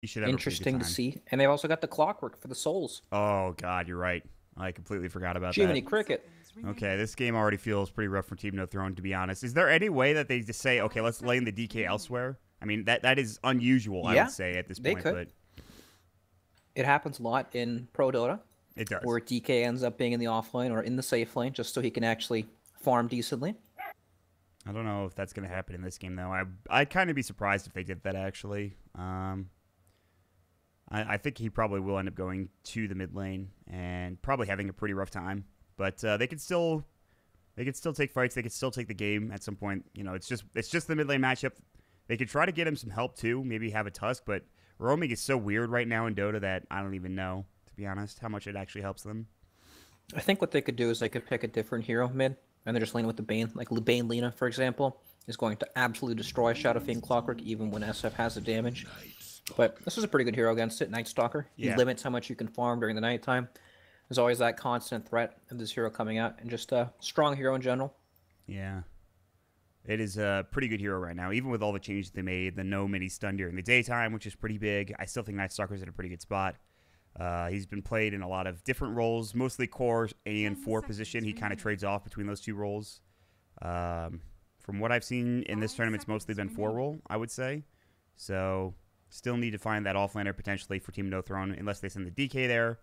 He should have a pretty good Interesting to time. see. And they've also got the clockwork for the souls. Oh God, you're right. I completely forgot about that. Jiminy Cricket. Okay, this game already feels pretty rough for Team No Throne, to be honest. Is there any way that they just say, okay, let's lane the DK elsewhere? I mean, that is unusual, I would Yeah, say, at this they point, could. but It happens a lot in Pro Dota, it does. where DK ends up being in the offlane or in the safe lane just so he can actually farm decently. I don't know if that's going to happen in this game, though. I'd kind of be surprised if they did that, actually. I think he probably will end up going to the mid lane and probably having a pretty rough time. But they could still take fights. They could still take the game at some point. You know, it's just the mid lane matchup. They could try to get him some help too. Maybe have a Tusk, but roaming is so weird right now in Dota that I don't even know, to be honest, how much it actually helps them. I think what they could do is they could pick a different hero mid, and they're just laning with the Bane. Like Bane Lina, for example, is going to absolutely destroy Shadow Fiend Clockwork even when SF has the damage. But this is a pretty good hero against it, Night Stalker. He Yeah. limits how much you can farm during the nighttime. There's always that constant threat of this hero coming out, and just a strong hero in general. Yeah. It is a pretty good hero right now, even with all the changes they made. The no mini stun during the daytime, which is pretty big. I still think Night Stalker's in a pretty good spot. He's been played in a lot of different roles, mostly core and 4 position. He kind of trades off between those two roles. From what I've seen in this tournament, it's mostly been 4 role, I would say. So still need to find that offlaner potentially for Team No Throne, unless they send the DK there.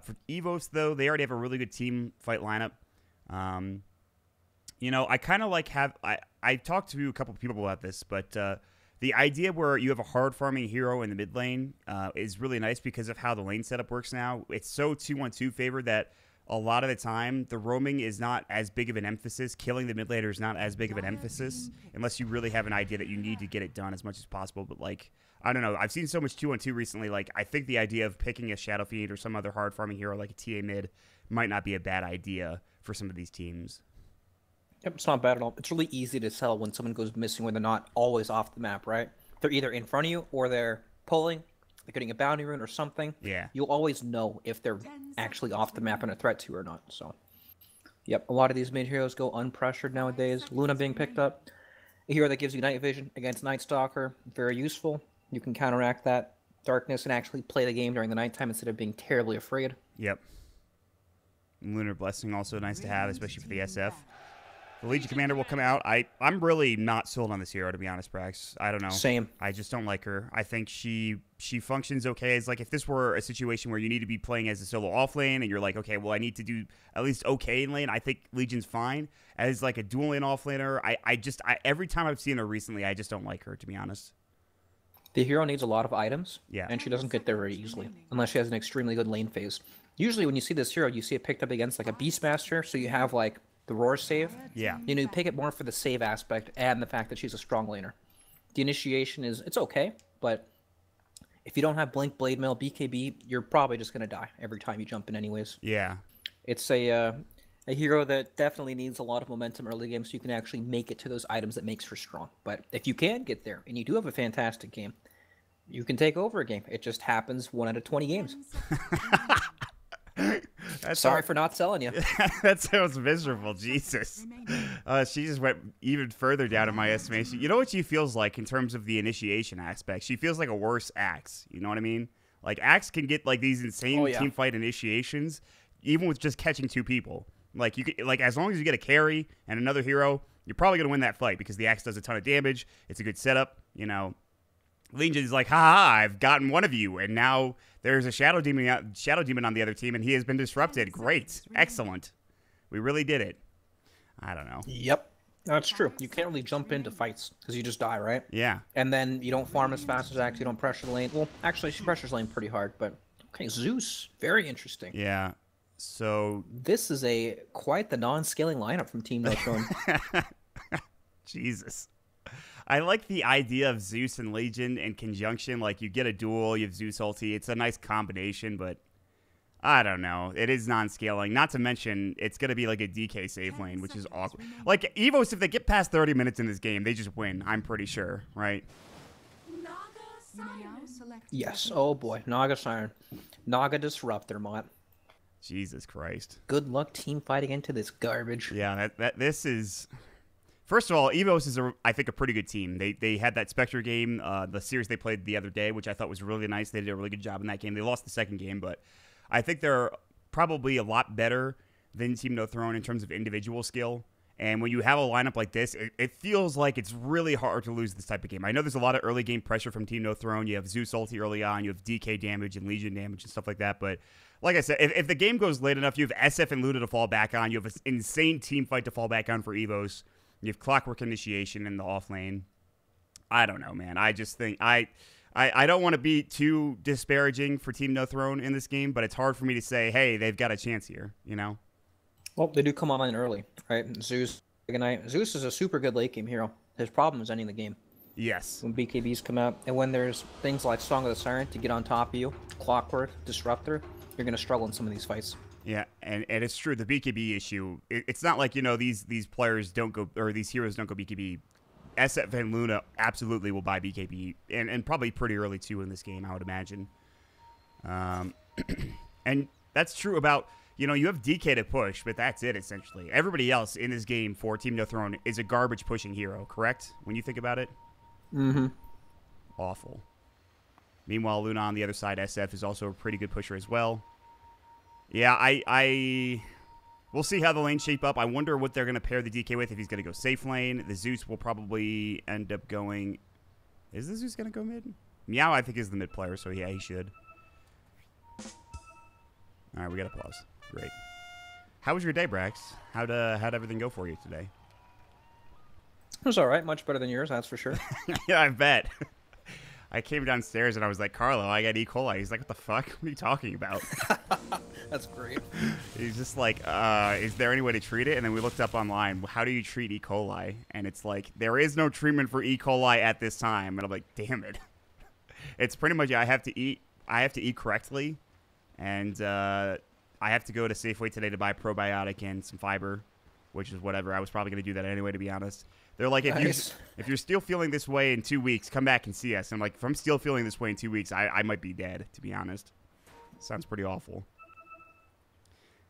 For Evos, though, they already have a really good team fight lineup. You know, I kind of like I talked to a couple of people about this, but the idea where you have a hard farming hero in the mid lane is really nice because of how the lane setup works now. It's so 2-1-2 favored that a lot of the time the roaming is not as big of an emphasis. Killing the mid laner is not as big of an emphasis unless you really have an idea that you need to get it done as much as possible. But like, I don't know. I've seen so much 2-1-2 recently. Like, I think the idea of picking a Shadow Fiend or some other hard farming hero like a TA mid might not be a bad idea for some of these teams. Yep, it's not bad at all. It's really easy to tell when someone goes missing when they're not always off the map, right? They're either in front of you or they're pulling, they're getting a bounty rune or something. Yeah. You'll always know if they're actually off the map and a threat to you or not. So, yep, a lot of these mid heroes go unpressured nowadays. Luna being picked up. A hero that gives you night vision against Night Stalker, very useful. You can counteract that darkness and actually play the game during the nighttime instead of being terribly afraid. Yep. Lunar Blessing also nice to have, especially for the SF. The Legion Commander will come out. I'm really not sold on this hero, to be honest, Brax. I don't know. Same. I just don't like her. I think she functions okay as, like, if this were a situation where you need to be playing as a solo off lane and you're like, okay, well, I need to do at least okay in lane, I think Legion's fine. As, like, a dual lane off laner, every time I've seen her recently, I just don't like her, to be honest. The hero needs a lot of items, Yeah. and she doesn't get there very easily, unless she has an extremely good lane phase. Usually when you see this hero, you see it picked up against, like, a Beastmaster, so you have, like, the roar save. Yeah. You know, you pick it more for the save aspect and the fact that she's a strong laner. The initiation it's okay, but if you don't have Blink, Blade Mail, BKB, you're probably just going to die every time you jump in anyways. Yeah. It's a hero that definitely needs a lot of momentum early game so you can actually make it to those items that makes her strong. But if you can get there, and you do have a fantastic game, you can take over a game. It just happens 1 out of 20 games. Sorry for not selling you. That sounds miserable. Jesus. She just went even further down in my estimation. You know what she feels like in terms of the initiation aspect? She feels like a worse Axe. You know what I mean? Like, Axe can get, like, these insane team fight initiations, even with just catching 2 people. Like, you could, like, as long as you get a carry and another hero, you're probably gonna win that fight because the Axe does a ton of damage. It's a good setup. You know, Legion is like, ha, I've gotten one of you, and now there's a Shadow Demon on the other team, and he has been disrupted. Great. Excellent. We really did it. I don't know. Yep. That's true. You can't really jump into fights because you just die, right? Yeah. And then you don't farm as fast as Axe, you don't pressure the lane. Well, actually, she pressures lane pretty hard, but okay, Zeus. Very interesting. Yeah. So this is quite the non-scaling lineup from Team No Throne. Jesus. I like the idea of Zeus and Legion in conjunction. Like, you get a duel, you have Zeus ulti. It's a nice combination, but I don't know. It is non-scaling. Not to mention, it's going to be like a DK save lane, which is awkward. Like, Evos, if they get past 30 minutes in this game, they just win. I'm pretty sure, right? Yes. Oh, boy. Naga Siren. Naga Disruptor, Mott. Jesus Christ. Good luck team fighting into this garbage. Yeah, this is... First of all, Evos is, I think, a pretty good team. They had that Spectre game, the series they played the other day, which I thought was really nice. They did a really good job in that game. They lost the second game, but I think they're probably a lot better than Team No Throne in terms of individual skill. And when you have a lineup like this, it feels like it's really hard to lose this type of game. I know there's a lot of early game pressure from Team No Throne. You have Zeus ulti early on. You have DK damage and Legion damage and stuff like that. But like I said, if the game goes late enough, you have SF and Luna to fall back on. You have an insane team fight to fall back on for Evos. You have Clockwork Initiation in the off lane. I don't know, man. I just think I don't want to be too disparaging for Team No Throne in this game, but it's hard for me to say, hey, they've got a chance here, you know? Well, they do come online early, right? Zeus is a super good late game hero. His problem is ending the game. Yes. When BKBs come out, and when there's things like Song of the Siren to get on top of you, Clockwork, Disruptor, you're going to struggle in some of these fights. Yeah, and it's true. The BKB issue, it's not like, you know, these players don't go, or these heroes don't go BKB. SF and Luna absolutely will buy BKB, and probably pretty early, too, in this game, I would imagine. And that's true about, you know, you have DK to push, but that's it, essentially. Everybody else in this game for Team No Throne is a garbage-pushing hero, correct? When you think about it? Mm-hmm. Awful. Meanwhile, Luna on the other side, SF, is also a pretty good pusher as well. Yeah, we'll see how the lanes shape up. I wonder what they're going to pair the DK with, if he's going to go safe lane. The Zeus will probably end up going... Is the Zeus going to go mid? Meow, I think, is the mid player, so yeah, he should. All right, we got a pause. Great. How was your day, Brax? How'd everything go for you today? It was all right. Much better than yours, that's for sure. Yeah, I bet. I came downstairs and I was like, Carlo, I got E. coli. He's like, what the fuck? What are you talking about? That's great. He's just like, is there any way to treat it? And then we looked up online, how do you treat E. coli? And it's like, there is no treatment for E. coli at this time. And I'm like, damn it. It's pretty much, I have to eat correctly. And I have to go to Safeway today to buy probiotic and some fiber, which is whatever. I was probably going to do that anyway, to be honest. They're like, if you're still feeling this way in 2 weeks, come back and see us. And I'm like, if I'm still feeling this way in 2 weeks, I might be dead, to be honest. Sounds pretty awful.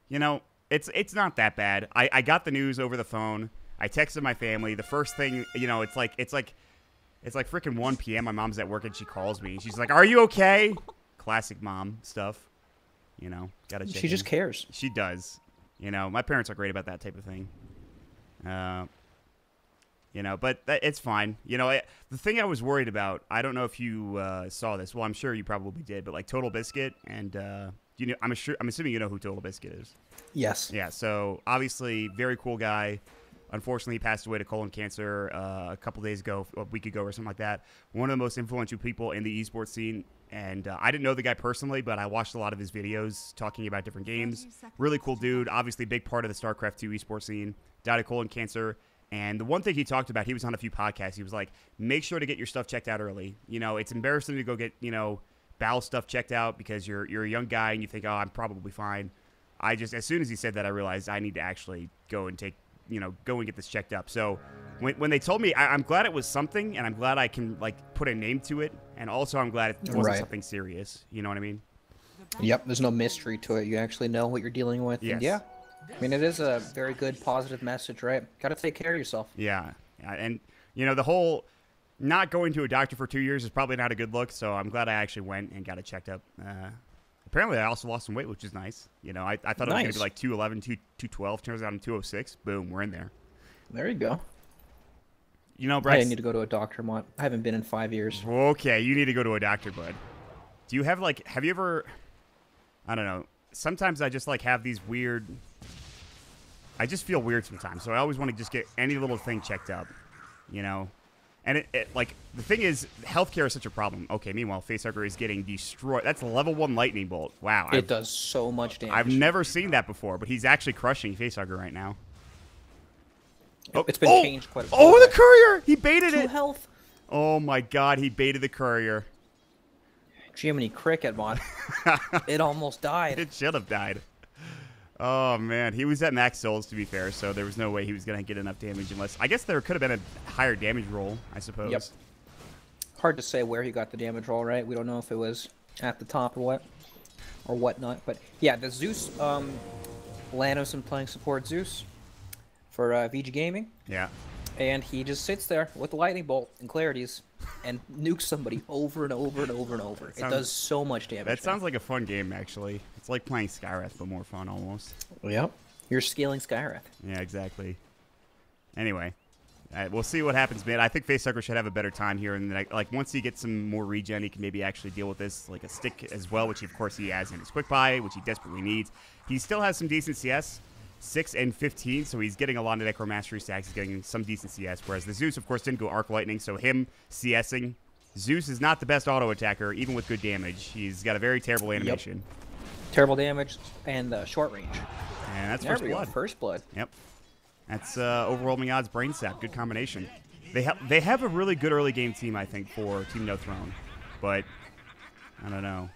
You know, it's not that bad. I got the news over the phone. I texted my family. The first thing, you know, it's like freaking 1 p.m. My mom's at work and she calls me. She's like, "Are you okay?" Classic mom stuff. You know, gotta check. She just cares. She does. You know, my parents are great about that type of thing. You know, but it's fine. You know, the thing I was worried about, I don't know if you saw this. Well, I'm sure you probably did, but like Total Biscuit and you know, I'm assuming you know who Total Biscuit is. Yes. Yeah. So obviously, very cool guy. Unfortunately, he passed away to colon cancer a couple days ago, a week ago, or something like that. One of the most influential people in the esports scene. And I didn't know the guy personally, but I watched a lot of his videos talking about different games. Really cool dude. Obviously, big part of the StarCraft 2 esports scene. Died of colon cancer. And the one thing he talked about, he was on a few podcasts. He was like, make sure to get your stuff checked out early. You know, it's embarrassing to go get, you know, bowel stuff checked out because you're a young guy and you think, oh, I'm probably fine. As soon as he said that, I realized I need to actually go and go and get this checked up. So when they told me, I'm glad it was something, and I'm glad I can, like, put a name to it. And also I'm glad it wasn't something serious. You know what I mean? Yep, there's no mystery to it. You actually know what you're dealing with. Yes. And yeah. I mean, it is a very good, positive message, right? Got to take care of yourself. Yeah. And, you know, the whole not going to a doctor for 2 years is probably not a good look, so I'm glad I actually went and got it checked up. Apparently, I also lost some weight, which is nice. You know, I thought it was going to be like 211, 212. Turns out I'm 206. Boom, we're in there. There you go. You know, Bryce, I need to go to a doctor, Mont. I haven't been in 5 years. Okay, you need to go to a doctor, bud. Do you have, like, have you ever, I don't know, sometimes I just, like, have these weird, I just feel weird sometimes, so I always want to just get any little thing checked up, you know? And like, the thing is, healthcare is such a problem. Okay, meanwhile, Facehugger is getting destroyed. That's a level 1 lightning bolt. Wow. It does so much damage. I've never seen that before, but he's actually crushing Facehugger right now. It's been changed quite a bit. Oh, the courier! He baited it! 2 health. Oh my god, he baited the courier. Jiminy Cricket, Mont. It almost died. It should have died. Oh, man. He was at max souls, to be fair, so there was no way he was going to get enough damage unless... I guess there could have been a higher damage roll, I suppose. Yep. Hard to say where he got the damage roll, right? We don't know if it was at the top or what, or whatnot. But, yeah, the Zeus... Lano's been playing support Zeus for VG Gaming. Yeah. And he just sits there with the lightning bolt and clarities and nukes somebody over and over and over and over. It does so much damage. That sounds like a fun game, actually. It's like playing Skywrath, but more fun, almost. Yep. You're scaling Skywrath. Yeah, exactly. Anyway, we'll see what happens, man. I think Facehugger should have a better time here. And like once he gets some more regen, he can maybe actually deal with this, like a stick as well, which of course he has in his quick buy, which he desperately needs. He still has some decent CS. 6 and 15, so he's getting a lot of Necromastery stacks. He's getting some decent CS, whereas the Zeus, of course, didn't go Arc Lightning, so him CSing. Zeus is not the best auto attacker, even with good damage. He's got a very terrible animation. Yep. Terrible damage and short range. And that's there first blood. First blood. Yep. That's overwhelming odds brain sap. Good combination. They have a really good early game team, I think, for Team No Throne, but I don't know.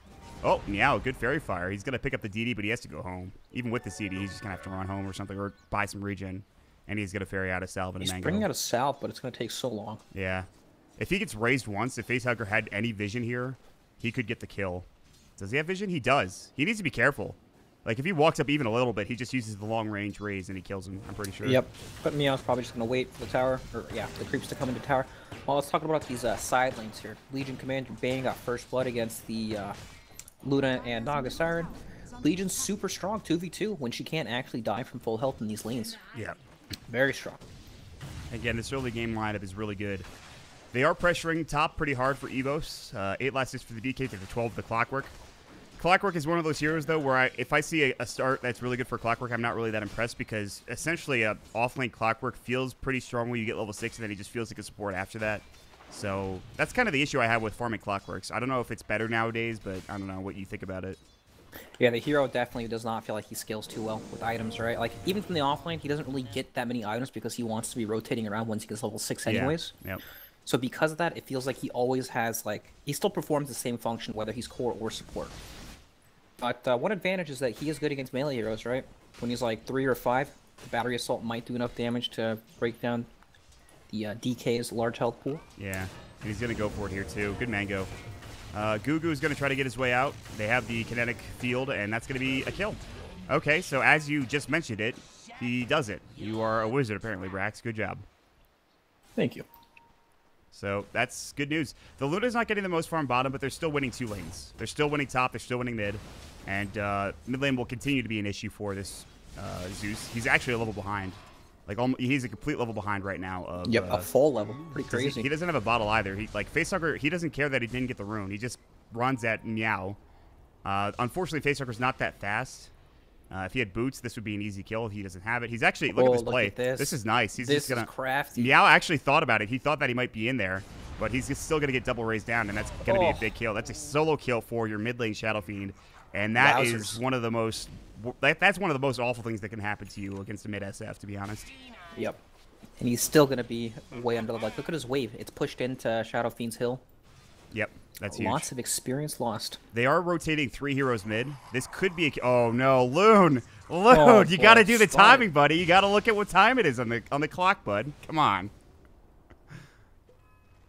Oh, Meow, good Fairy Fire. He's going to pick up the DD, but he has to go home. Even with the CD, he's just going to have to run home or something or buy some regen. And he's going to Fairy out a Salve and a Mango. He's bringing out a Salve, but it's going to take so long. Yeah. If he gets raised once, if Facehugger had any vision here, he could get the kill. Does he have vision? He does. He needs to be careful. Like, if he walks up even a little bit, he just uses the long-range raise and he kills him, I'm pretty sure. Yep. But Meow's probably just going to wait for the tower, or, yeah, the creeps to come into tower. Well, let's talk about these side lanes here. Legion Commander Bane got first blood against the Luna and Naga Siren. Legion's super strong 2v2 when she can't actually die from full health in these lanes. Yeah. Very strong. Again, this early game lineup is really good. They are pressuring top pretty hard for Evos. 8 last hits for the DK to the 12 of the Clockwork. Clockwork is one of those heroes, though, where if I see a start that's really good for Clockwork, I'm not really that impressed because essentially a off-lane Clockwork feels pretty strong when you get level 6 and then he just feels like a support after that. So that's kind of the issue I have with farming Clockworks. I don't know if it's better nowadays, but I don't know what you think about it. Yeah, the hero definitely does not feel like he scales too well with items, right? Like, even from the offlane, he doesn't really get that many items because he wants to be rotating around once he gets level 6 anyways. Yeah. Yep. So because of that, it feels like he always has, like, he still performs the same function whether he's core or support. But one advantage is that he is good against melee heroes, right? When he's like 3 or 5, the Battery Assault might do enough damage to break down the DK's large health pool. Yeah, and he's going to go for it here, too. Good Mango. Gugu is going to try to get his way out. They have the kinetic field, and that's going to be a kill. Okay, so as you just mentioned it, he does it. You are a wizard, apparently, Brax. Good job. Thank you. So that's good news. The Luna's not getting the most farm bottom, but they're still winning 2 lanes. They're still winning top. They're still winning mid. And mid lane will continue to be an issue for this Zeus. He's actually a level behind. Like, he's a complete level behind right now. A full level. Pretty crazy. He doesn't have a bottle either. Facehugger, he doesn't care that he didn't get the rune. He just runs at Meow. Unfortunately, Facehugger's not that fast. If he had boots, this would be an easy kill. He doesn't have it. He's actually, look at this play. This is nice. He's just gonna, crafty. Meow actually thought about it. He thought that he might be in there, but he's still going to get double raised down, and that's going to be a big kill. That's a solo kill for your mid lane Shadow Fiend, and that is one of the most, that's one of the most awful things that can happen to you against a mid SF, to be honest. Yep. And he's still going to be way under, like, look at his wave. It's pushed into Shadow Fiend's hill. Yep, that's huge. Lots of experience lost. They are rotating 3 heroes mid. This could be a... Oh, no. Loon! Loon! You got to do the timing, buddy. You got to look at what time it is on the clock, bud. Come on.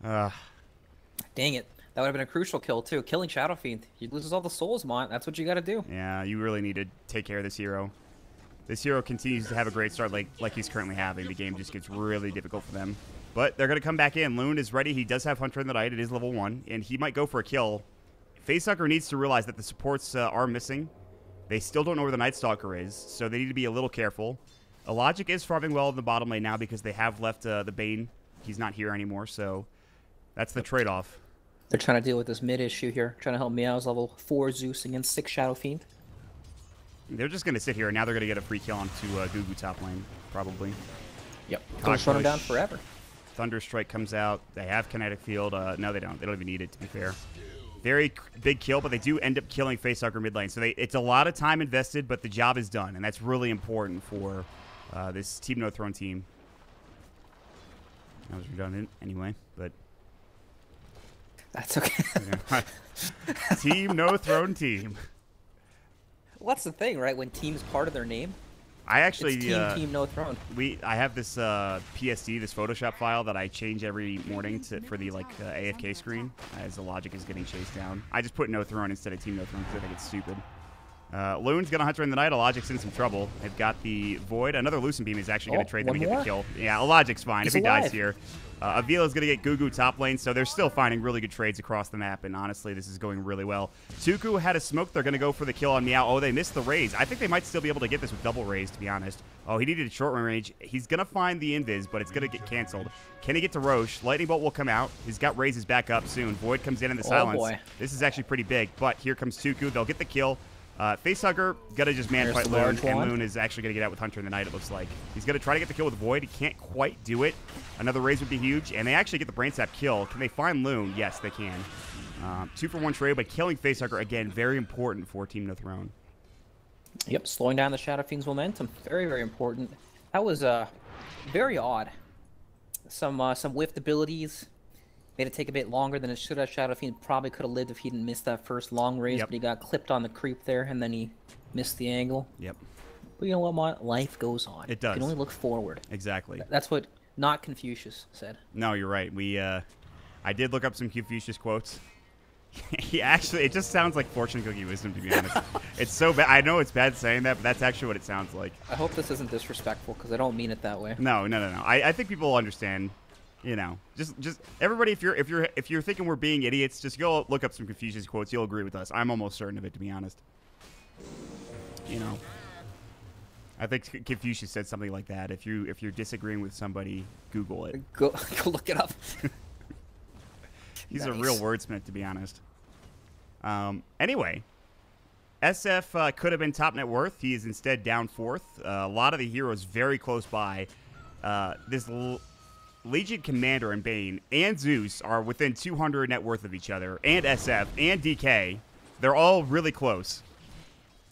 Dang it. That would have been a crucial kill, too. Killing Shadow Fiend. He loses all the souls, Mont. That's what you got to do. Yeah, you really need to take care of this hero. This hero continues to have a great start like he's currently having. The game just gets really difficult for them. But they're going to come back in. Loon is ready. He does have Hunter in the Night. It is level 1, and he might go for a kill. Facehugger needs to realize that the supports are missing. They still don't know where the Night Stalker is, so they need to be a little careful. Logic is farming well in the bottom lane now because they have left the Bane. He's not here anymore, so that's the trade-off. They're trying to deal with this mid issue here, trying to help Meow's level 4 Zeus against 6 Shadow Fiend. They're just going to sit here, and now they're going to get a free kill onto Gugu top lane, probably. Yep. Don't shut him down forever. Thunderstrike comes out. They have kinetic field. No, they don't. They don't even need it, to be fair. Very big kill, but they do end up killing Facehugger mid lane. So it's a lot of time invested, but the job is done, and that's really important for this Team No Throne team. That was redundant anyway, but... That's okay. Team No Throne team. Well, that's the thing, right? When team's part of their name, I actually it's Team No Throne. I have this PSD, this Photoshop file that I change every morning for the AFK screen as the logic is getting chased down. I just put No Throne instead of Team No Throne because I think it's stupid. Loon's going to Hunter in the Night. Logic's in some trouble. They've got the Void. Another Lucent Beam is actually going to trade them and get the kill. Yeah, Logic's fine if he dies here. Avila's going to get Gugu top lane, so they're still finding really good trades across the map, and honestly, this is going really well. Tuku had a smoke. They're going to go for the kill on Meow. Oh, they missed the raise. I think they might still be able to get this with double raise, to be honest. Oh, he needed a short range. He's going to find the invis, but it's going to get canceled. Can he get to Roche? Lightning Bolt will come out. He's got raises back up soon. Void comes in the silence. Boy. This is actually pretty big, but here comes Tuku. They'll get the kill. Facehugger, gotta just man-fight Loon, and Loon is actually gonna get out with Hunter in the Night, it looks like. He's gonna try to get the kill with Void. He can't quite do it. Another raise would be huge, and they actually get the Brain Sap kill. Can they find Loon? Yes, they can. 2-for-1 trade, but killing Facehugger, again, very important for Team No Throne. Yep, slowing down the Shadow Fiend's momentum. Very, very important. That was very odd. Some whiffed abilities. Made it take a bit longer than it should have. Shadow Fiend probably could have lived if he didn't miss that first long raise, but he got clipped on the creep there, and then he missed the angle. Yep. But you know what, Life goes on. It does. You can only look forward. Exactly. That's what not Confucius said. No, you're right. I did look up some Confucius quotes. He actually, it just sounds like fortune cookie wisdom, to be honest. It's so bad. I know it's bad saying that, but that's actually what it sounds like. I hope this isn't disrespectful, because I don't mean it that way. No. I think people will understand. You know, just everybody, if you're thinking we're being idiots, just go look up some Confucius quotes. You'll agree with us. I'm almost certain of it, to be honest. You know, I think Confucius said something like that. If you're disagreeing with somebody, Google it. Go look it up. He's a real wordsmith, to be honest. Anyway, SF could have been top net worth. He is instead down 4th. A lot of the heroes very close by. This Legion Commander and Bane and Zeus are within 200 net worth of each other, and SF and DK. They're all really close.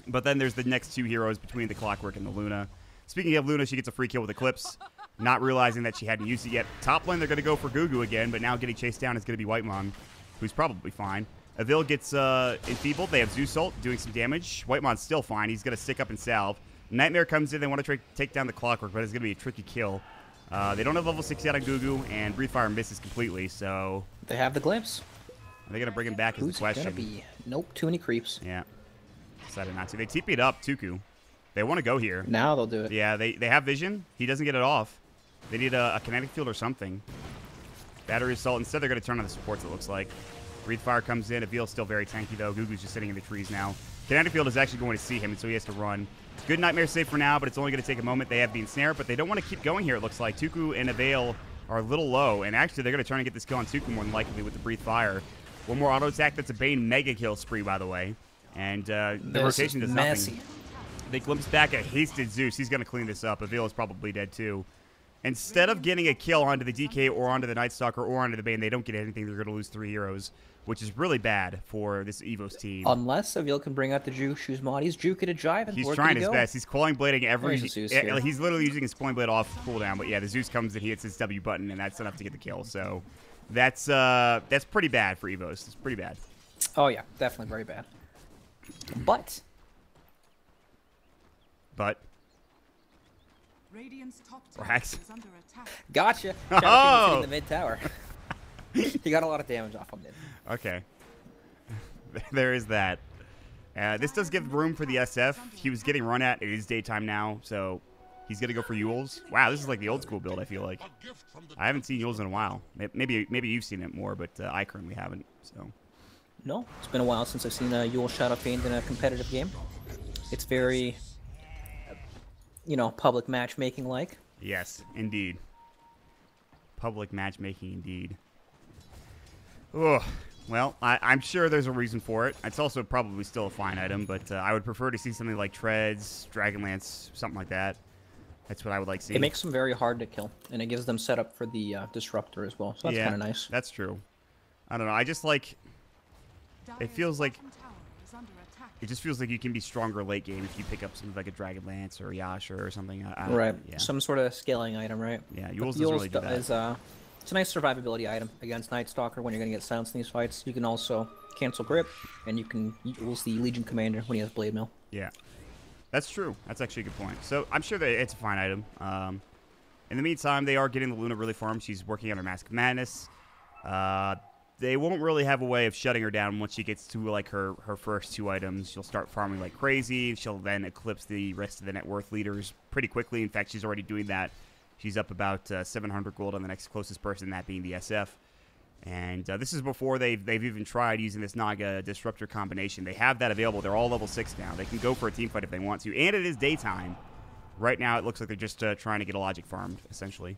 But then there's the next 2 heroes between the Clockwork and the Luna. Speaking of Luna, she gets a free kill with Eclipse, not realizing that she hadn't used it yet. Top lane, they're going to go for Gugu again, but now getting chased down is going to be Whitemon, who's probably fine. Avil gets enfeebled. They have Zeus ult doing some damage. Whitemon's still fine. He's going to stick up and salve. Nightmare comes in. They want to take down the Clockwork, but it's going to be a tricky kill. They don't have level 6 yet on Gugu, and Breathe Fire misses completely, so... They have the glimpse. Are they going to bring him back is the question. Who's going to be? Nope, too many creeps. Yeah. Decided not to. They TP'd up Tuku. They want to go here. Now they'll do it. Yeah, they have vision. He doesn't get it off. They need a kinetic field or something. Battery Assault. Instead, they're going to turn on the supports, it looks like. Breathe Fire comes in. Avil's still very tanky, though. Gugu's just sitting in the trees now. Kinetic Field is actually going to see him, and so he has to run. Good Nightmare save for now, but it's only going to take a moment. They have the ensnare, but they don't want to keep going here, it looks like. Tuku and Avail are a little low, and actually they're going to try and get this kill on Tuku more than likely with the Breathe Fire. One more auto attack. That's a Bane mega kill spree, by the way. And the rotation does nothing. They glimpse back a hasted Zeus. He's going to clean this up. Avail is probably dead, too. Instead of getting a kill onto the DK or onto the Night Stalker or onto the Bane, they don't get anything. They're going to lose 3 heroes, which is really bad for this Evos team. Unless Avil can bring out the Juke shoes mod. He's juking a jive. And he's trying his best. He's Coiling Blading every... He's literally using his Coiling Blade off cooldown. But yeah, the Zeus comes and he hits his W button, and that's enough to get the kill. So that's pretty bad for Evos. It's pretty bad. Oh, yeah. Definitely very bad. But... Rax. Gotcha. Oh! In the mid tower. He got a lot of damage off on mid. Okay. There is that. This does give room for the SF. He was getting run at. It is daytime now, so he's going to go for Yules. Wow, this is like the old school build, I feel like. I haven't seen Yules in a while. Maybe you've seen it more, but I currently haven't. So. No, it's been a while since I've seen Yules Shadow Fiend in a competitive game. It's very... public matchmaking like. Yes, indeed. Public matchmaking indeed. Oh, well, I'm sure there's a reason for it. It's also probably still a fine item, but I would prefer to see something like Treads, Dragonlance, something like that. That's what I would like to see. It makes them very hard to kill, and it gives them setup for the Disruptor as well, so that's kind of nice. That's true. I don't know, I just like... It feels like... It just feels like you can be stronger late game if you pick up something like a Dragonlance or a Yasha or something. Right. Yeah. Some sort of scaling item, right? Yeah, Yules doesn't really do that. It's a nice survivability item against Night Stalker when you're going to get silenced in these fights. You can also cancel grip, and you can use the Legion Commander when he has Blade Mill. Yeah. That's true. That's actually a good point. So I'm sure that it's a fine item. In the meantime, they are getting the Luna really farmed. She's working on her Mask of Madness. The they won't really have a way of shutting her down once she gets to like her first 2 items. She'll start farming like crazy. She'll then eclipse the rest of the net worth leaders pretty quickly. In fact, she's already doing that. She's up about 700 gold on the next closest person, that being the SF. And this is before they've even tried using this Naga Disruptor combination. They have that available. They're all level 6 now. They can go for a team fight if they want to. And it is daytime. Right now, it looks like they're just trying to get a Logic farmed, essentially.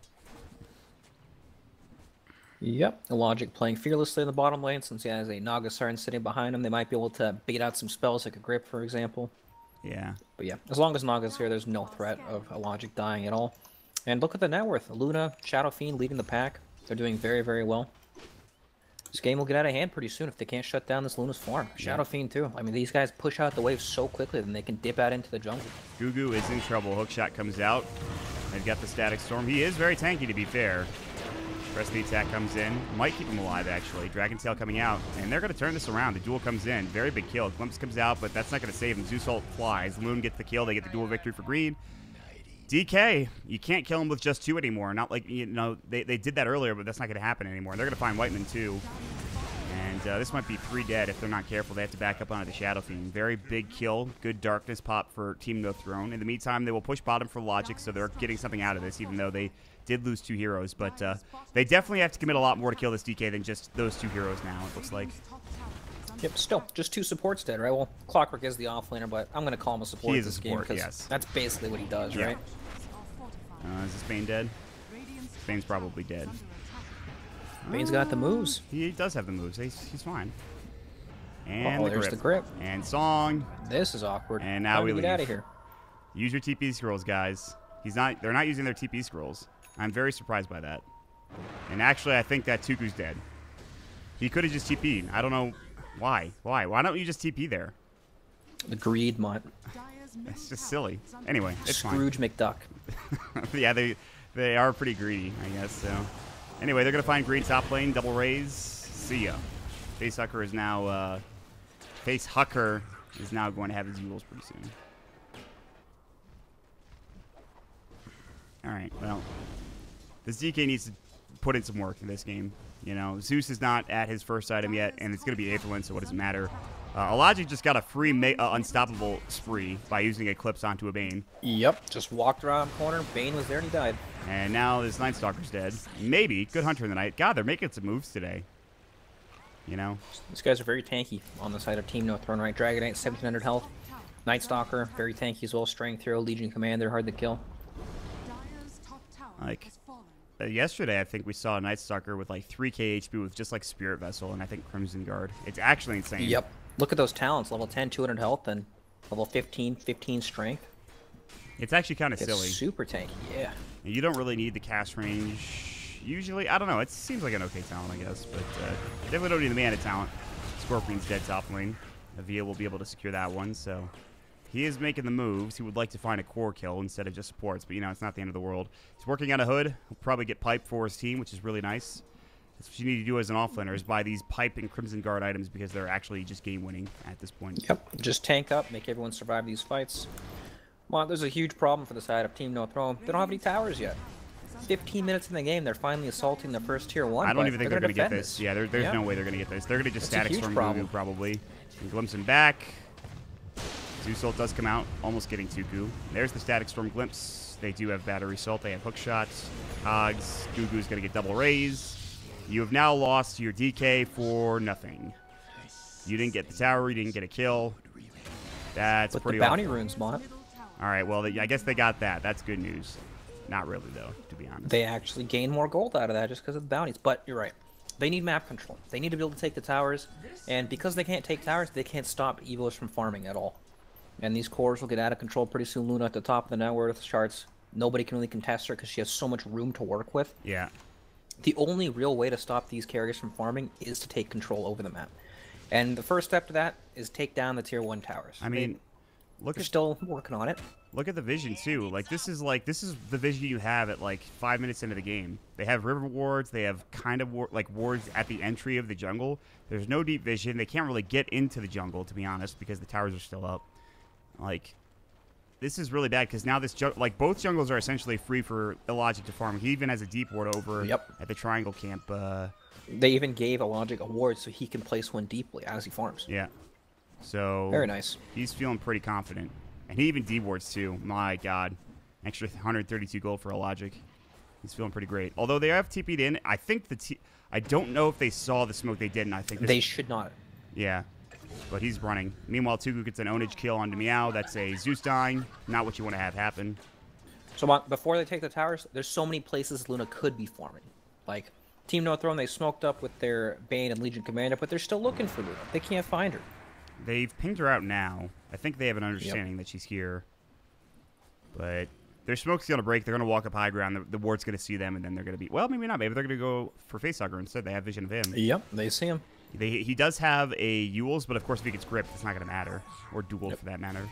Yep, a Logic playing fearlessly in the bottom lane. Since he has a Naga Siren sitting behind him, they might be able to bait out some spells like a Grip, for example. Yeah. But yeah, as long as Naga's here, there's no threat of a Logic dying at all. And look at the net worth. Luna, Shadow Fiend leading the pack. They're doing very, very well. This game will get out of hand pretty soon if they can't shut down this Luna's farm. Shadow Fiend too. I mean, these guys push out the wave so quickly that they can dip out into the jungle. Gugu is in trouble. Hookshot comes out. They've got the Static Storm. He is very tanky, to be fair. Press the attack comes in. Might keep him alive, actually. Dragon Tail coming out. And they're going to turn this around. The duel comes in. Very big kill. Glimpse comes out, but that's not going to save him. Zeus ult flies. Loon gets the kill. They get the duel victory for green. DK, you can't kill him with just 2 anymore. Not like, you know, they did that earlier, but that's not going to happen anymore. They're going to find Whiteman, too. And this might be 3 dead if they're not careful. They have to back up onto the Shadow Fiend. Very big kill. Good darkness pop for Team No Throne. In the meantime, they will push bottom for Logic, so they're getting something out of this, even though they did lose 2 heroes. But they definitely have to commit a lot more to kill this DK than just those 2 heroes now, it looks like. Yep, still, just 2 supports dead, right? Well, Clockwork is the offlaner, but I'm going to call him a support in this game because that's basically what he does, right? Is this Bane dead? Bane's probably dead. Bane's got the moves. He does have the moves. He's fine. And there's the grip. And Song. This is awkward. And now we get out of here. Use your TP scrolls, guys. They're not using their TP scrolls. I'm very surprised by that. And actually, I think that Tuku's dead. He could have just TP'd. I don't know why. Why don't you just TP there? The greed, mutt. It's just silly. Anyway, it's Scrooge fine. McDuck. Yeah, they are pretty greedy, I guess. So, anyway, they're gonna find green top lane, double raise. See ya. Facehucker is now going to have his duels pretty soon. All right. Well, this DK needs to put in some work in this game. You know, Zeus is not at his first item yet, and it's going to be Aetherlin, so what does it matter? Logic just got a free unstoppable spree by using Eclipse onto a Bane. Yep, just walked around the corner, Bane was there and he died. And now this Night Stalker's dead. Maybe. Good Hunter in the night. God, they're making some moves today. You know? These guys are very tanky on the side of Team No Throne, right? Dragon Knight, 1700 health. Night Stalker, very tanky as well. Strength Hero, Legion Commander, hard to kill. Like, yesterday, I think we saw a Night Stalker with like 3k HP with just like Spirit Vessel and I think Crimson Guard. It's actually insane. Yep. Look at those talents. Level 10, 200 health, and level 15, 15 strength. It's actually kind of silly. Super tanky, yeah. You don't really need the cast range. Usually, I don't know. It seems like an okay talent, I guess. But definitely don't need the mana talent. Scorpion's dead top lane. Avia will be able to secure that one, so... He is making the moves. He would like to find a core kill instead of just supports, but, you know, it's not the end of the world. He's working on a hood. He'll probably get pipe for his team, which is really nice. That's what you need to do as an offlaner, is buy these pipe and Crimson Guard items because they're actually just game-winning at this point. Yep, just tank up, make everyone survive these fights. Well, there's a huge problem for the side of Team No Throne. They don't have any towers yet. 15 minutes in the game, they're finally assaulting the first tier 1. I don't even think they're going to get this. Yeah, there's no way they're going to get this. They're going to just That's Static Storm Gugu, probably. And glimpse him back. Zeus ult does come out, almost getting Tuku. There's the Static Storm Glimpse. They do have Battery Salt. They have hook shots. Hogs. Gugu's going to get double raise. You have now lost your DK for nothing. You didn't get the tower. You didn't get a kill. That's pretty awful. Bounty runes, Mont. All right, well, I guess they got that. That's good news. Not really, though, to be honest. They actually gain more gold out of that just because of the bounties. But you're right. They need map control. They need to be able to take the towers. And because they can't take towers, they can't stop Evos from farming at all. And these cores will get out of control pretty soon. Luna at the top of the net worth charts. Nobody can really contest her because she has so much room to work with. Yeah. The only real way to stop these carriers from farming is to take control over the map. And the first step to that is take down the tier 1 towers. I mean, they're still working on it. Look at the vision too. Like this is the vision you have at like 5 minutes into the game. They have river wards. They have kind of wards at the entry of the jungle. There's no deep vision. They can't really get into the jungle, to be honest, because the towers are still up. Like, this is really bad because now this like both jungles are essentially free for Illogic to farm. He even has a deep ward over at the triangle camp. They even gave Illogic a ward so he can place one deeply as he farms. Yeah. So very nice. He's feeling pretty confident, and he even dewards too. My God, extra 132 gold for Illogic. He's feeling pretty great. Although they have TP'd in, I think I don't know if they saw the smoke. They didn't. I think they should not. Yeah. But he's running. Meanwhile, Tugu gets an ownage kill onto Meow. That's a Zeus dying. Not what you want to have happen. So before they take the towers, there's so many places Luna could be farming. Like, Team No Throne, they smoked up with their Bane and Legion Commander, but they're still looking for Luna. They can't find her. They've pinged her out now. I think they have an understanding that she's here. But their smoke's going to break. They're going to walk up high ground. The ward's going to see them, and then they're going to be... Well, maybe not. Maybe they're going to go for Facehugger instead. They have vision of him. Yep, they see him. He does have a Yules, but of course if he gets gripped, it's not going to matter. Or duel for that matter.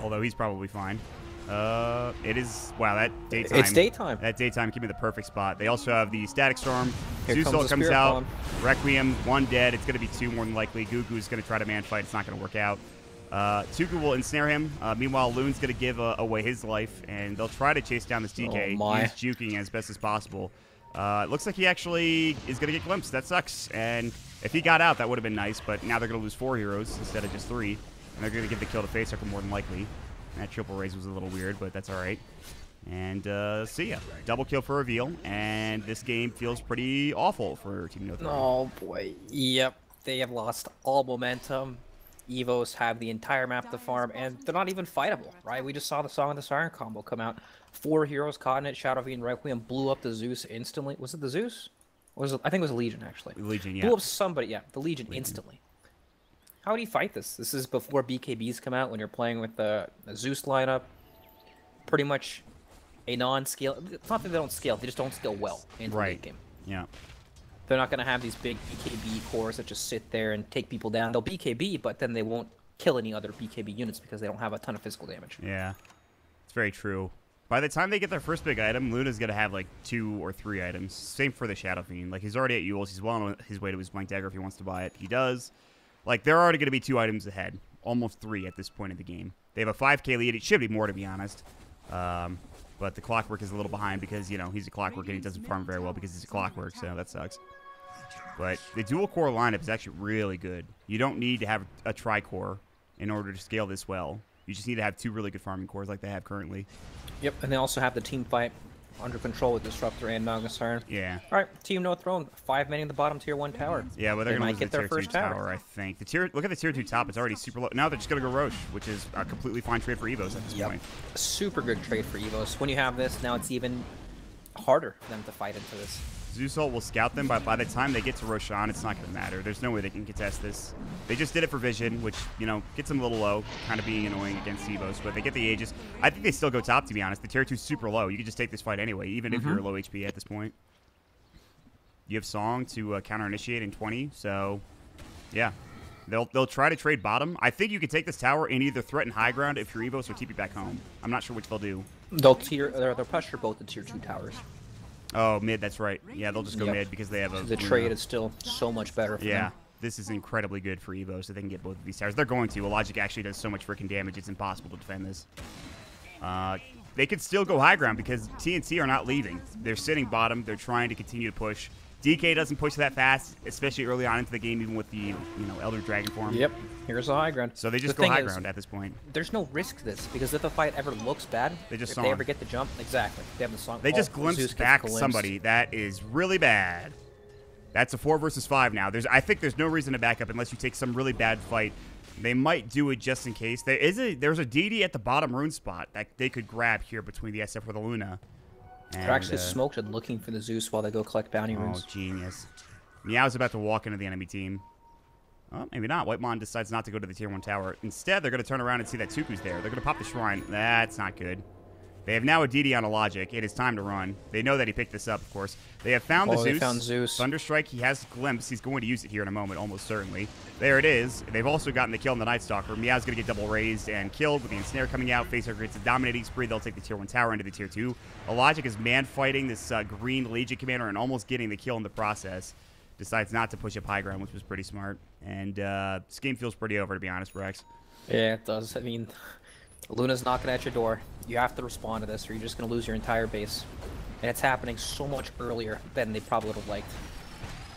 Although he's probably fine. It is... Wow, that daytime... It's daytime. That daytime give me the perfect spot. They also have the Static Storm. Here comes out. Requiem, 1 dead. It's going to be 2 more than likely. Gugu's going to try to man fight. It's not going to work out. Tugu will ensnare him. Meanwhile, Loon's going to give away his life, and they'll try to chase down this DK. He's juking as best as possible. It looks like he actually is going to get glimpsed. That sucks. And if he got out, that would have been nice. But now they're going to lose 4 heroes instead of just 3. And they're going to give the kill to Facehugger more than likely. And that triple raise was a little weird, but that's all right. And see ya. Double kill for reveal. And this game feels pretty awful for Team No Throne. Oh, boy. Yep. They have lost all momentum. Evos have the entire map to farm, and they're not even fightable, right? We just saw the Song of the Siren combo come out. 4 heroes caught in it. Shadow Fiend, Requiem blew up the Zeus instantly. Was it the Zeus? Or was it, I think it was Legion, actually. Legion, yeah. Blew up somebody, yeah. The Legion instantly. How do you fight this? This is before BKBs come out when you're playing with the Zeus lineup. Pretty much a non-scale. It's not that they don't scale, they just don't scale well in the late game. Yeah. They're not going to have these big BKB cores that just sit there and take people down. They'll BKB, but then they won't kill any other BKB units because they don't have a ton of physical damage. Yeah, it's very true. By the time they get their first big item, Luna's going to have like 2 or 3 items. Same for the Shadow Fiend. Like, he's already at Yules. He's well on his way to his Blank Dagger if he wants to buy it. He does. Like, they're already going to be 2 items ahead. Almost 3 at this point in the game. They have a 5k lead. It should be more, to be honest. But the Clockwork is a little behind because, you know, he's a Clockwork and he doesn't farm very well because he's a Clockwork, so that sucks. But the dual core lineup is actually really good. You don't need to have a tri-core in order to scale this well. You just need to have 2 really good farming cores like they have currently. Yep, and they also have the team fight under control with Disruptor and Magnus Siren. Yeah. All right, Team No Throne, 5 men in the bottom tier 1 tower. Yeah, well, they're going to get their first tower, I think. Look at the tier 2 top. It's already super low. Now they're just going to go Roche, which is a completely fine trade for Evos at this point. Super good trade for Evos. When you have this, now it's even harder for them to fight into this. Zeus Ult will scout them, but by the time they get to Roshan, it's not going to matter. There's no way they can contest this. They just did it for Vision, which, you know, gets them a little low, kind of being annoying against Evos, but they get the Aegis. I think they still go top, to be honest. The tier 2 is super low. You can just take this fight anyway, even if you're low HP at this point. You have Song to counter-initiate in 20, so, yeah. They'll try to trade bottom. I think you could take this tower and either threaten high ground if you're Evos or TP back home. I'm not sure which they'll do. They'll pressure both the tier 2 towers. Oh, mid, that's right. Yeah, they'll just go mid because they have a... The trade is still so much better for them. This is incredibly good for Evos, so they can get both of these towers. They're going to. Logic actually does so much freaking damage, it's impossible to defend this. They could still go high ground because TNT are not leaving. They're sitting bottom. They're trying to continue to push. DK doesn't push that fast, especially early on into the game, even with the Elder Dragon form. Yep, here's the high ground. So they just go high ground at this point. There's no risk to this because if the fight ever looks bad, if they ever get the jump, exactly. They have the song. They just glimpse back somebody. That is really bad. That's a 4 versus 5 now. I think there's no reason to back up unless you take some really bad fight. They might do it just in case. There's a DD at the bottom rune spot that they could grab here between the SF or the Luna. They're actually smoked and looking for the Zeus while they go collect bounty runes. Oh, genius. Meow's about to walk into the enemy team. Oh, maybe not. Whitemon decides not to go to the tier 1 tower. Instead, they're going to turn around and see that Tuku's there. They're going to pop the shrine. That's not good. They have now a DD on a Logic. It is time to run. They know that he picked this up, of course. They have found the Zeus. They found Zeus. Thunderstrike, he has Glimpse. He's going to use it here in a moment, almost certainly. There it is. They've also gotten the kill on the Night Stalker. Meow's going to get double raised and killed with the Ensnare coming out. Facehugger gets a dominating spree. They'll take the tier 1 tower into the tier 2. A Logic is man-fighting this green Legion commander and almost getting the kill in the process. Decides not to push up high ground, which was pretty smart. And this game feels pretty over, to be honest, Rex. Yeah, it does. I mean, Luna's knocking at your door. You have to respond to this, or you're just going to lose your entire base. And it's happening so much earlier than they probably would have liked.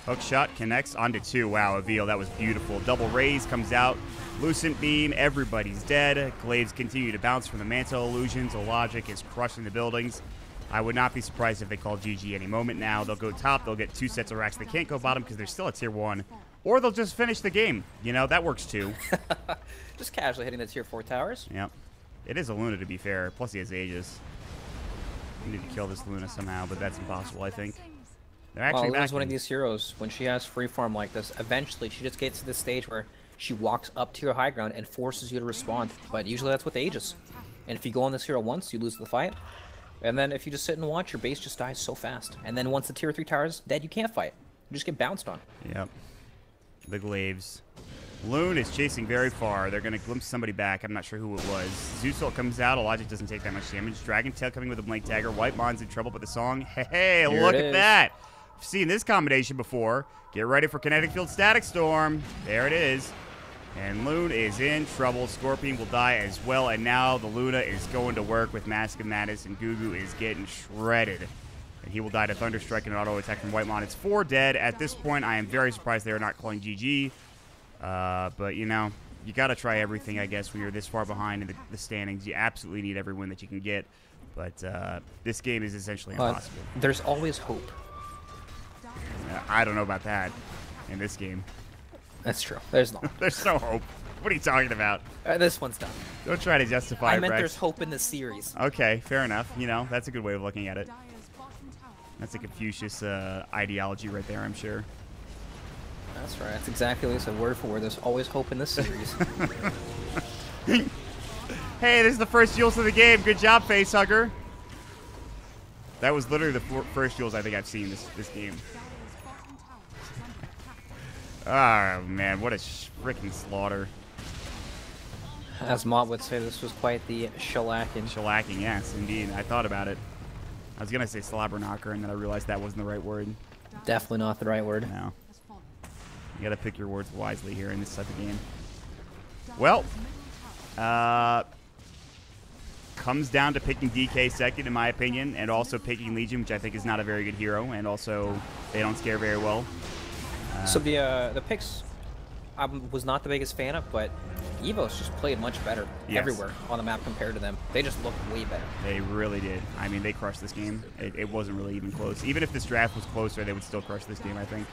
Hook shot connects onto 2. Wow, Avil, that was beautiful. Double raise comes out. Lucent beam, everybody's dead. Glaives continue to bounce from the mantle illusions. Logic is crushing the buildings. I would not be surprised if they call GG any moment now. They'll go top. They'll get 2 sets of racks. They can't go bottom because they're still at tier 1. Or they'll just finish the game. You know, that works too. Just casually hitting the tier 4 towers. Yep. It is a Luna, to be fair. Plus, he has Aegis. We need to kill this Luna somehow, but that's impossible, I think. They're actually Luna's one of these heroes. When she has free farm like this, eventually she just gets to this stage where she walks up to your high ground and forces you to respond. But usually that's with Aegis. And if you go on this hero once, you lose the fight. And then if you just sit and watch, your base just dies so fast. And then once the tier 3 tower is dead, you can't fight. You just get bounced on. Yep. The Glaives. Loon is chasing very far. They're going to glimpse somebody back. I'm not sure who it was. Zeusol comes out. Logic doesn't take that much damage. Dragon Tail coming with a Blink Dagger. White Mon's in trouble with the song. Hey, look at that. I've seen this combination before. Get ready for Kinetic Field Static Storm. There it is. And Loon is in trouble. Scorpion will die as well. And now the Luna is going to work with Mask of Madness. And Gugu is getting shredded. And he will die to Thunderstrike and an auto attack from White Mon. It's 4 dead. At this point, I am very surprised they are not calling GG. But, you know, you got to try everything, I guess, when you're this far behind in the standings. You absolutely need every win that you can get. But this game is essentially impossible. There's always hope. I don't know about that in this game. That's true. There's not. There's no hope. What are you talking about? This one's done. Don't try to justify it, I meant Rex. there's hope in the series. Okay, fair enough. You know, that's a good way of looking at it. That's a Confucius ideology right there, I'm sure. That's right. That's exactly what I said. Word for word. There's always hope in this series. Hey, this is the first Jules of the game. Good job, Facehugger. That was literally the first Jules I think I've seen this game. Oh, man. What a freaking slaughter. As Mott would say, this was quite the shellacking. Shellacking, yes, indeed. I thought about it. I was going to say slobberknocker, and then I realized that wasn't the right word. Definitely not the right word. No. You got to pick your words wisely here in this type of game. Well, comes down to picking DK second, in my opinion, and also picking Legion, which I think is not a very good hero, and also they don't scare very well. So the picks I was not the biggest fan of, but Evos just played much better everywhere on the map compared to them. They just looked way better. They really did. I mean, they crushed this game. It wasn't really even close. Even if this draft was closer, they would still crush this game, I think.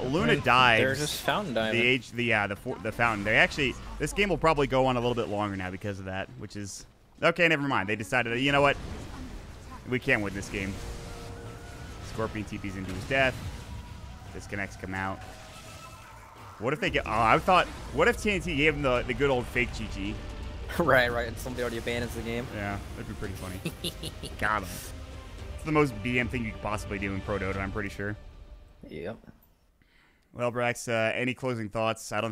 Luna dives. They're just fountain diving. The fountain. They actually, this game will probably go on a little bit longer now because of that, which is okay. Never mind. They decided, you know what? We can't win this game. Scorpion TP's into his death. Disconnects come out. What if they get? Oh, I thought. What if TNT gave him the good old fake GG? Right. And somebody already abandons the game. Yeah, that'd be pretty funny. Got him. It's the most BM thing you could possibly do in Pro Dota, I'm pretty sure. Yep. Well, Brax, any closing thoughts? I don't